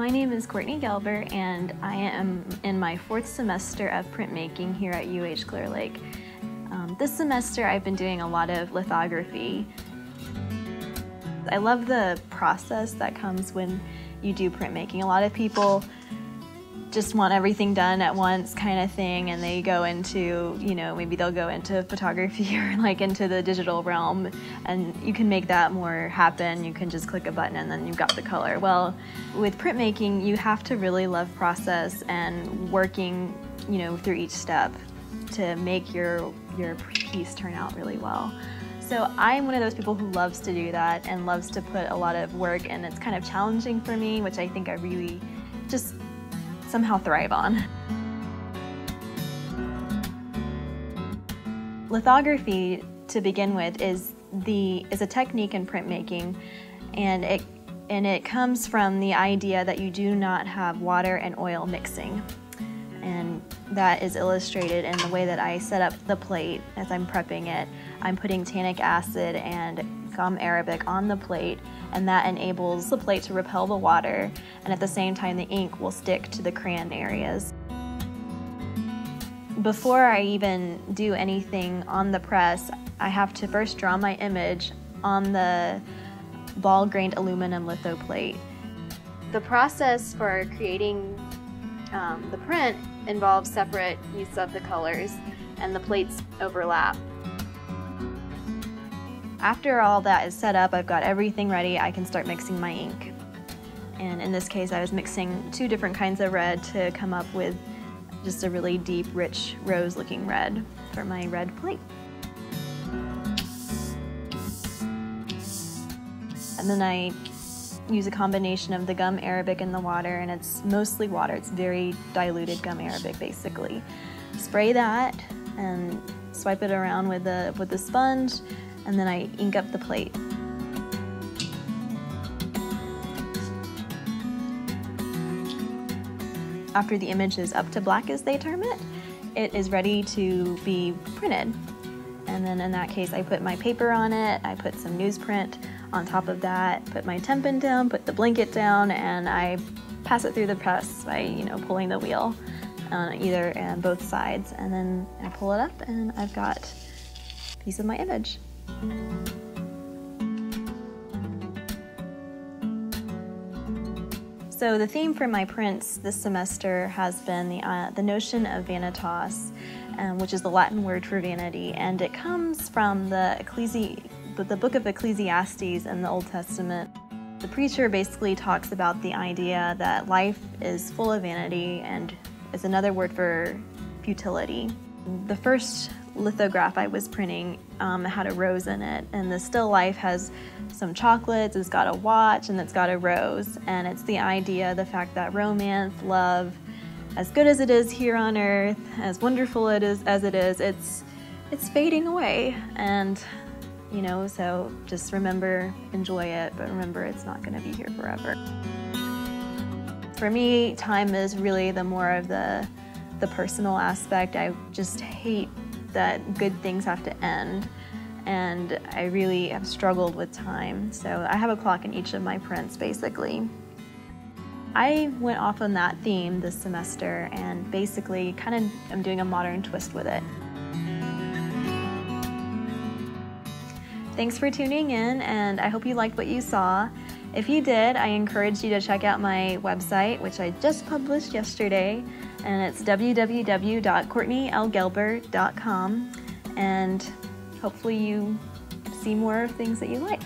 My name is Courtney Gelber, and I am in my 4th semester of printmaking here at UH Clear Lake. This semester I've been doing a lot of lithography. I love the process that comes when you do printmaking. A lot of people just want everything done at once kind of thing, and they go into, maybe they'll go into photography or like into the digital realm, and you can make that more happen. You can just click a button and then you've got the color. Well, with printmaking, you have to really love process and working, through each step to make your piece turn out really well. So I'm one of those people who loves to do that and loves to put a lot of work, and it's kind of challenging for me, which I think I really just somehow thrive on. Lithography, to begin with, is a technique in printmaking, and it comes from the idea that you do not have water and oil mixing. And that is illustrated in the way that I set up the plate as I'm prepping it. I'm putting tannic acid and gum arabic on the plate, and that enables the plate to repel the water, and at the same time the ink will stick to the crayon areas. Before I even do anything on the press, I have to first draw my image on the ball-grained aluminum litho plate. The process for creating the print involves separate use of the colors, and the plates overlap. After all that is set up, I've got everything ready, I can start mixing my ink. And in this case, I was mixing 2 different kinds of red to come up with just a really deep, rich, rose-looking red for my red plate. And then I use a combination of the gum arabic and the water, and it's mostly water. It's very diluted gum arabic, basically. Spray that and swipe it around with the sponge, and then I ink up the plate. After the image is up to black, as they term it, it is ready to be printed. And then in that case, I put my paper on it, I put some newsprint on top of that, put my tempin down, put the blanket down, and I pass it through the press by, pulling the wheel on both sides. And then I pull it up and I've got a piece of my image. So the theme for my prints this semester has been the notion of vanitas, which is the Latin word for vanity, and it comes from the book of Ecclesiastes in the Old Testament. The preacher basically talks about the idea that life is full of vanity, and is another word for futility. The first lithograph I was printing had a rose in it, and the still life has some chocolates, it's got a watch, and it's got a rose. And it's the idea, the fact that romance, love, as good as it is here on earth, as wonderful as it is, it's fading away. And so just remember, enjoy it, but remember it's not going to be here forever. For me, time is really the more of the personal aspect. I just hate that good things have to end, and I really have struggled with time. So I have a clock in each of my prints, basically. I went off on that theme this semester, and basically I'm doing a modern twist with it. Thanks for tuning in, and I hope you liked what you saw. If you did, I encourage you to check out my website, which I just published yesterday, and it's www.courtneylgelber.com, and hopefully you see more of things that you like.